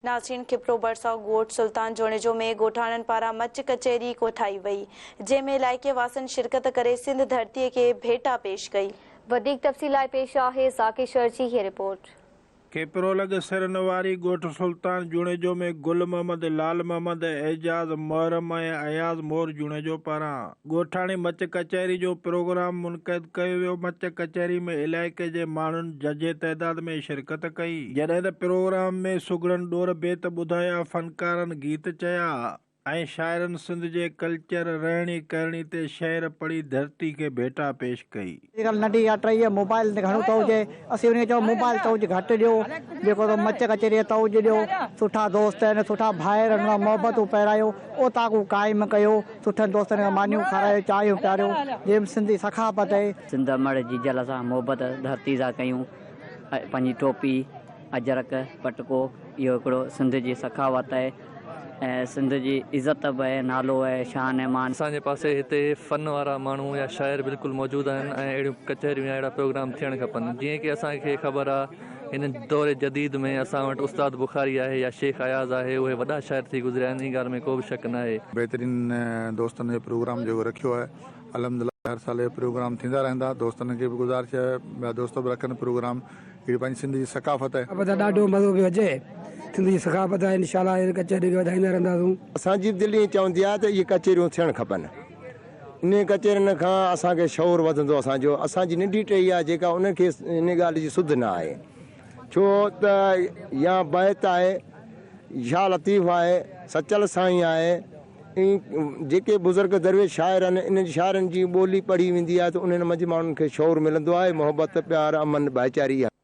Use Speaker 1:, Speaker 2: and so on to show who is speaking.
Speaker 1: नाज़रीन खिपरो बरसा ॻोठ सुल्तान जोड़ेजो में ॻोठाणनि पारां मच कचहरी कोठाई वई, जंहिंमें इलाइक़े वासियुनि शिरकत करे सिंध धरतीअ खे भेटा पेश कई।
Speaker 2: वधीक तफ़सील लाइ पेश आहे ज़ाकिर शर जी हीअ रिपोर्ट।
Speaker 3: केपरोलग सिरनवारी ॻोठ सुल्तान जुणेजो में गुल मोहम्मद, लाल मोहम्मद, एजाज, मोहरम ऐं अयाज़ मोर जुणेजो पारां ॻोठाणी मच कचहरी जो प्रोग्राम मुनक़िद कयो वियो। मच कचहरी में इलाइक़े जे माण्हुनि जजे तइदाद में शिरकत कई, जॾहिं त प्रोग्राम में सुगड़नि ॾोर बेत ॿुधाया, फनकारनि गीत चया ऐं शाइरनि सिंध जे कल्चर रहणी करणी ते शेर पढ़ी धरती खे भेटा पेश कई।
Speaker 4: नंढी या टई मोबाइल ते घणो थो हुजे, असीं उन चयो मोबाइल तो घटि ॾियो, जेको तो मच कचहरी तो ॾियो। सुठा दोस्त आहिनि, सुठा भाइर आहिनि, मोहबतूं पहिरायो, ओताकू क़ाइमु कयो, सुठनि दोस्तनि खे मानियूं खारायो, चांहियूं पियारियो, जंहिं सिंधी सखावत आहे।
Speaker 5: सिंध मड़ जी जल सां मोहबत धरती सां कयूं, पंहिंजी टोपी, अजरक, पटको, इहो हिकिड़ो सिंध जी सखावत आहे ऐं सिंध जी इज़त बि आहे, नालो आहे, शान ऐं मान।
Speaker 6: असांजे पासे हिते फ़न वारा माण्हू या शाइर बिल्कुलु मौजूदु आहिनि ऐं अहिड़ियूं कचहरियूं या अहिड़ा प्रोग्राम थियणु खपनि। जीअं की असांखे ख़बर आहे हिन दौर जदीद में असां वटि उस्ताद बुखारी आहे या शेख अयाज़ आहे, उहे वॾा शाइर थी गुज़रिया आहिनि, इन ॻाल्हि में को बि शक न आहे।
Speaker 7: बहितरीन दोस्तनि जो प्रोग्राम जेको रखियो आहे, अल्हम्दुलिल्लाह हर साल प्रोग्राम थींदा रहंदा। दोस्तनि खे बि गुज़ारिश आहे ॿिया दोस्त बि रखनि प्रोग्राम। अहिड़ी पंहिंजी सिंध जी सकाफ़त आहे,
Speaker 8: ॾाढो मज़ो पियो अचे। सिंध जी सकाफ़त आहे, इंशाल्लाह कचहरी खे वधाईंदा रहंदासीं।
Speaker 9: असांजी दिलि चवंदी आहे त इहे कचहरियूं थियणु खपनि। इन कचहरियुनि खां असांखे शौर वधंदो असांजो। असांजी नंढी टई आहे जेका उनखे इन ॻाल्हि जी सुध न आहे, छो त या बैत आहे, या लतीफ़ आहे, सचल साईं आहे, जेके बुज़ुर्ग दरवेश शाइर आहिनि, इन्हनि शाइरनि जी ॿोली पढ़ी वेंदी आहे त उन्हनि मंझि माण्हुनि खे शौर मिलंदो आहे। मोहबत, प्यार, अमन, भाईचारी आहे।